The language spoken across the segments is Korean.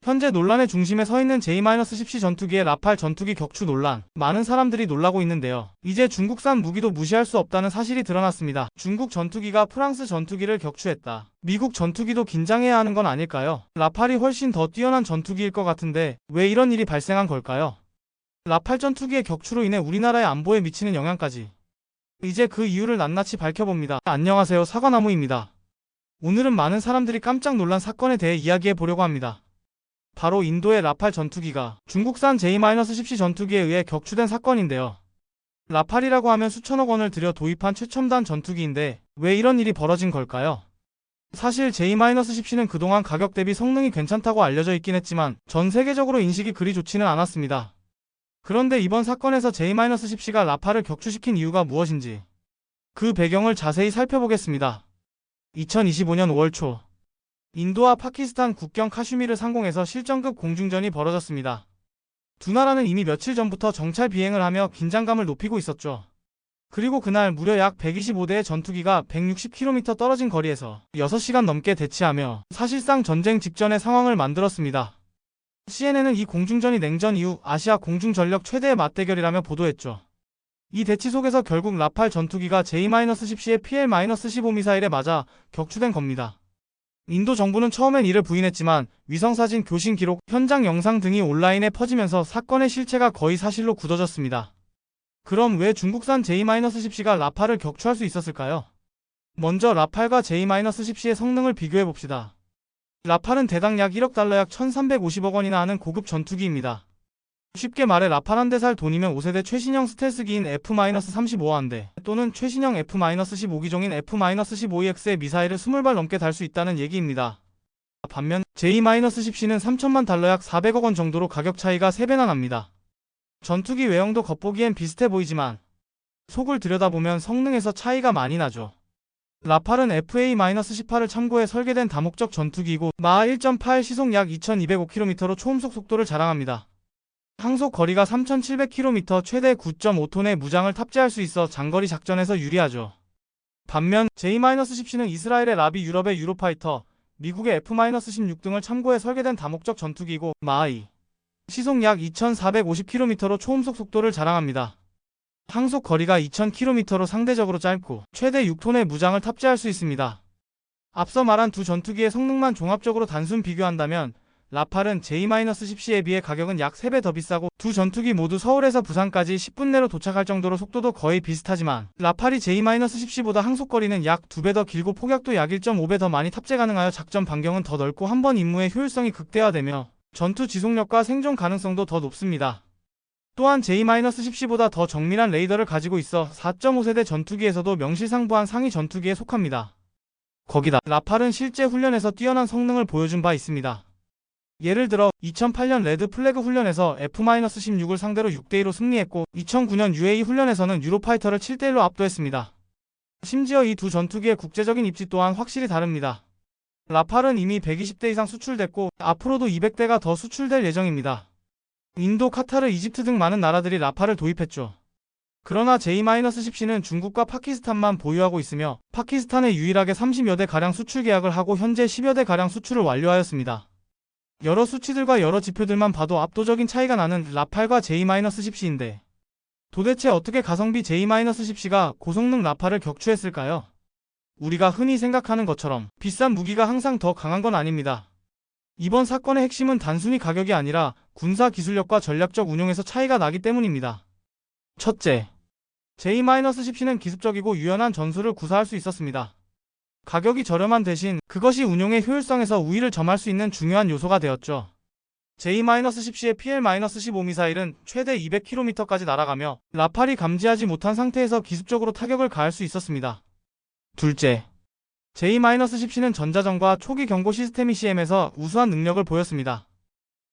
현재 논란의 중심에 서 있는 J-10C 전투기의 라팔 전투기 격추 논란. 많은 사람들이 놀라고 있는데요. 이제 중국산 무기도 무시할 수 없다는 사실이 드러났습니다. 중국 전투기가 프랑스 전투기를 격추했다. 미국 전투기도 긴장해야 하는 건 아닐까요? 라팔이 훨씬 더 뛰어난 전투기일 것 같은데 왜 이런 일이 발생한 걸까요? 라팔 전투기의 격추로 인해 우리나라의 안보에 미치는 영향까지. 이제 그 이유를 낱낱이 밝혀봅니다. 안녕하세요, 사과나무입니다. 오늘은 많은 사람들이 깜짝 놀란 사건에 대해 이야기해 보려고 합니다. 바로 인도의 라팔 전투기가 중국산 J-10C 전투기에 의해 격추된 사건인데요. 라팔이라고 하면 수천억 원을 들여 도입한 최첨단 전투기인데 왜 이런 일이 벌어진 걸까요? 사실 J-10C는 그동안 가격 대비 성능이 괜찮다고 알려져 있긴 했지만 전 세계적으로 인식이 그리 좋지는 않았습니다. 그런데 이번 사건에서 J-10C가 라팔을 격추시킨 이유가 무엇인지 그 배경을 자세히 살펴보겠습니다. 2025년 5월 초 인도와 파키스탄 국경 카슈미르 상공에서 실전급 공중전이 벌어졌습니다. 두 나라는 이미 며칠 전부터 정찰 비행을 하며 긴장감을 높이고 있었죠. 그리고 그날 무려 약 125대의 전투기가 160km 떨어진 거리에서 6시간 넘게 대치하며 사실상 전쟁 직전의 상황을 만들었습니다. CNN은 이 공중전이 냉전 이후 아시아 공중전력 최대의 맞대결이라며 보도했죠. 이 대치 속에서 결국 라팔 전투기가 J-10C의 PL-15 미사일에 맞아 격추된 겁니다. 인도 정부는 처음엔 이를 부인했지만 위성사진, 교신 기록, 현장 영상 등이 온라인에 퍼지면서 사건의 실체가 거의 사실로 굳어졌습니다. 그럼 왜 중국산 J-10C가 라팔을 격추할 수 있었을까요? 먼저 라팔과 J-10C의 성능을 비교해봅시다. 라팔은 대당 약 1억 달러 약 1350억 원이나 하는 고급 전투기입니다. 쉽게 말해 라팔 한 대 살 돈이면 5세대 최신형 스텔스기인 F-35 한 대 또는 최신형 F-15기종인 F-15EX의 미사일을 20발 넘게 달 수 있다는 얘기입니다. 반면 J-10C는 3천만 달러 약 400억 원 정도로 가격 차이가 3배나 납니다. 전투기 외형도 겉보기엔 비슷해 보이지만 속을 들여다보면 성능에서 차이가 많이 나죠. 라팔은 FA-18을 참고해 설계된 다목적 전투기이고 마하 1.8 시속 약 2205km로 초음속 속도를 자랑합니다. 항속 거리가 3700km, 최대 9.5톤의 무장을 탑재할 수 있어 장거리 작전에서 유리하죠. 반면 J-10C는 이스라엘의 라비, 유럽의 유로파이터, 미국의 F-16 등을 참고해 설계된 다목적 전투기이고 마하 2 시속 약 2450km로 초음속 속도를 자랑합니다. 항속 거리가 2000km로 상대적으로 짧고 최대 6톤의 무장을 탑재할 수 있습니다. 앞서 말한 두 전투기의 성능만 종합적으로 단순 비교한다면 라팔은 J-10C에 비해 가격은 약 3배 더 비싸고 두 전투기 모두 서울에서 부산까지 10분 내로 도착할 정도로 속도도 거의 비슷하지만 라팔이 J-10C보다 항속거리는 약 2배 더 길고 폭약도 약 1.5배 더 많이 탑재 가능하여 작전 반경은 더 넓고 한 번 임무의 효율성이 극대화되며 전투 지속력과 생존 가능성도 더 높습니다. 또한 J-10C보다 더 정밀한 레이더를 가지고 있어 4.5세대 전투기에서도 명실상부한 상위 전투기에 속합니다. 거기다 라팔은 실제 훈련에서 뛰어난 성능을 보여준 바 있습니다. 예를 들어 2008년 레드 플래그 훈련에서 F-16을 상대로 6대2로 승리했고 2009년 UAE 훈련에서는 유로파이터를 7대1로 압도했습니다. 심지어 이 두 전투기의 국제적인 입지 또한 확실히 다릅니다. 라팔은 이미 120대 이상 수출됐고 앞으로도 200대가 더 수출될 예정입니다. 인도, 카타르, 이집트 등 많은 나라들이 라팔을 도입했죠. 그러나 J-10C는 중국과 파키스탄만 보유하고 있으며 파키스탄에 유일하게 30여 대가량 수출 계약을 하고 현재 10여 대가량 수출을 완료하였습니다. 여러 수치들과 여러 지표들만 봐도 압도적인 차이가 나는 라팔과 J-10C인데 도대체 어떻게 가성비 J-10C가 고성능 라팔을 격추했을까요? 우리가 흔히 생각하는 것처럼 비싼 무기가 항상 더 강한 건 아닙니다. 이번 사건의 핵심은 단순히 가격이 아니라 군사 기술력과 전략적 운용에서 차이가 나기 때문입니다. 첫째, J-10C는 기습적이고 유연한 전술을 구사할 수 있었습니다. 가격이 저렴한 대신 그것이 운용의 효율성에서 우위를 점할 수 있는 중요한 요소가 되었죠. J-10C의 PL-15 미사일은 최대 200km까지 날아가며 라팔이 감지하지 못한 상태에서 기습적으로 타격을 가할 수 있었습니다. 둘째, J-10C는 전자전과 초기 경고 시스템 ECM에서 우수한 능력을 보였습니다.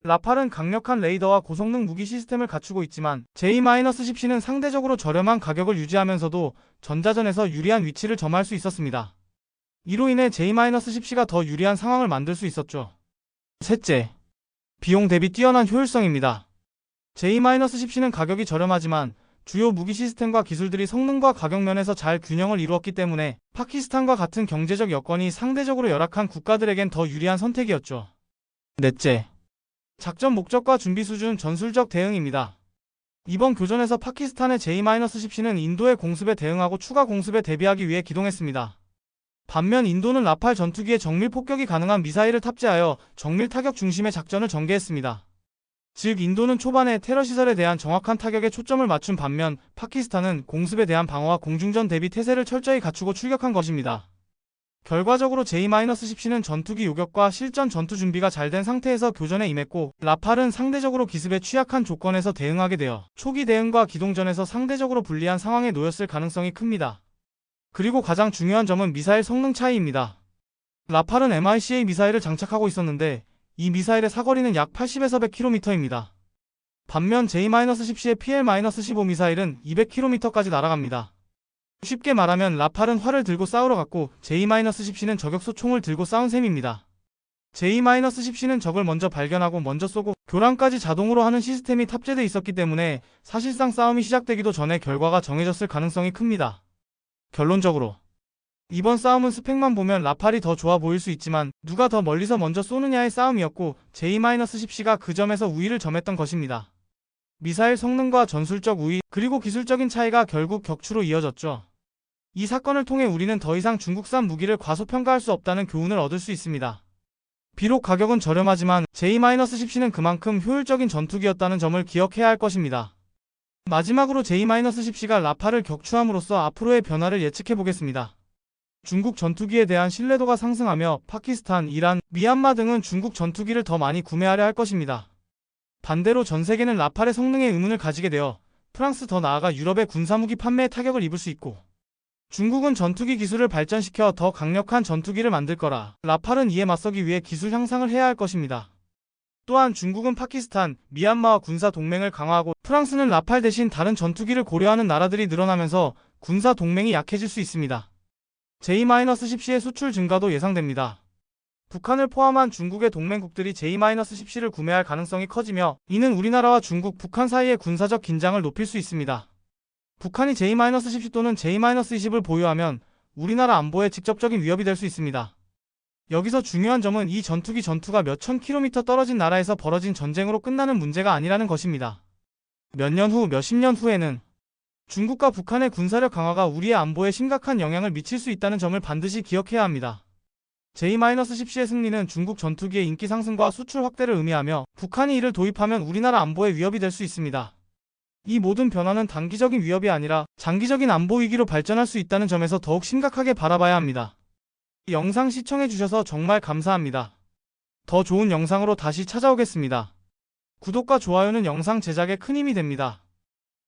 라팔은 강력한 레이더와 고성능 무기 시스템을 갖추고 있지만 J-10C는 상대적으로 저렴한 가격을 유지하면서도 전자전에서 유리한 위치를 점할 수 있었습니다. 이로 인해 J-10C가 더 유리한 상황을 만들 수 있었죠. 셋째, 비용 대비 뛰어난 효율성입니다. J-10C는 가격이 저렴하지만 주요 무기 시스템과 기술들이 성능과 가격 면에서 잘 균형을 이루었기 때문에 파키스탄과 같은 경제적 여건이 상대적으로 열악한 국가들에겐 더 유리한 선택이었죠. 넷째, 작전 목적과 준비 수준, 전술적 대응입니다. 이번 교전에서 파키스탄의 J-10C는 인도의 공습에 대응하고 추가 공습에 대비하기 위해 기동했습니다. 반면 인도는 라팔 전투기에 정밀 폭격이 가능한 미사일을 탑재하여 정밀 타격 중심의 작전을 전개했습니다. 즉 인도는 초반에 테러 시설에 대한 정확한 타격에 초점을 맞춘 반면 파키스탄은 공습에 대한 방어와 공중전 대비 태세를 철저히 갖추고 출격한 것입니다. 결과적으로 J-10C는 전투기 요격과 실전 전투 준비가 잘 된 상태에서 교전에 임했고 라팔은 상대적으로 기습에 취약한 조건에서 대응하게 되어 초기 대응과 기동전에서 상대적으로 불리한 상황에 놓였을 가능성이 큽니다. 그리고 가장 중요한 점은 미사일 성능 차이입니다. 라팔은 MICA 미사일을 장착하고 있었는데 이 미사일의 사거리는 약 80에서 100km입니다. 반면 J-10C의 PL-15 미사일은 200km까지 날아갑니다. 쉽게 말하면 라팔은 활을 들고 싸우러 갔고 J-10C는 저격수 총을 들고 싸운 셈입니다. J-10C는 적을 먼저 발견하고 먼저 쏘고 교란까지 자동으로 하는 시스템이 탑재되어 있었기 때문에 사실상 싸움이 시작되기도 전에 결과가 정해졌을 가능성이 큽니다. 결론적으로 이번 싸움은 스펙만 보면 라팔이 더 좋아 보일 수 있지만 누가 더 멀리서 먼저 쏘느냐의 싸움이었고 J-10C가 그 점에서 우위를 점했던 것입니다. 미사일 성능과 전술적 우위 그리고 기술적인 차이가 결국 격추로 이어졌죠. 이 사건을 통해 우리는 더 이상 중국산 무기를 과소평가할 수 없다는 교훈을 얻을 수 있습니다. 비록 가격은 저렴하지만 J-10C는 그만큼 효율적인 전투기였다는 점을 기억해야 할 것입니다. 마지막으로 J-10C가 라팔을 격추함으로써 앞으로의 변화를 예측해 보겠습니다. 중국 전투기에 대한 신뢰도가 상승하며 파키스탄, 이란, 미얀마 등은 중국 전투기를 더 많이 구매하려 할 것입니다. 반대로 전 세계는 라팔의 성능에 의문을 가지게 되어 프랑스 더 나아가 유럽의 군사무기 판매에 타격을 입을 수 있고 중국은 전투기 기술을 발전시켜 더 강력한 전투기를 만들 거라 라팔은 이에 맞서기 위해 기술 향상을 해야 할 것입니다. 또한 중국은 파키스탄, 미얀마와 군사 동맹을 강화하고 프랑스는 라팔 대신 다른 전투기를 고려하는 나라들이 늘어나면서 군사 동맹이 약해질 수 있습니다. J-10C의 수출 증가도 예상됩니다. 북한을 포함한 중국의 동맹국들이 J-10C를 구매할 가능성이 커지며 이는 우리나라와 중국, 북한 사이의 군사적 긴장을 높일 수 있습니다. 북한이 J-10C 또는 J-20을 보유하면 우리나라 안보에 직접적인 위협이 될 수 있습니다. 여기서 중요한 점은 이 전투가 몇천 킬로미터 떨어진 나라에서 벌어진 전쟁으로 끝나는 문제가 아니라는 것입니다. 몇 년 후, 몇십 년 후에는 중국과 북한의 군사력 강화가 우리의 안보에 심각한 영향을 미칠 수 있다는 점을 반드시 기억해야 합니다. J-10C의 승리는 중국 전투기의 인기 상승과 수출 확대를 의미하며 북한이 이를 도입하면 우리나라 안보에 위협이 될 수 있습니다. 이 모든 변화는 단기적인 위협이 아니라 장기적인 안보 위기로 발전할 수 있다는 점에서 더욱 심각하게 바라봐야 합니다. 이 영상 시청해주셔서 정말 감사합니다. 더 좋은 영상으로 다시 찾아오겠습니다. 구독과 좋아요는 영상 제작에 큰 힘이 됩니다.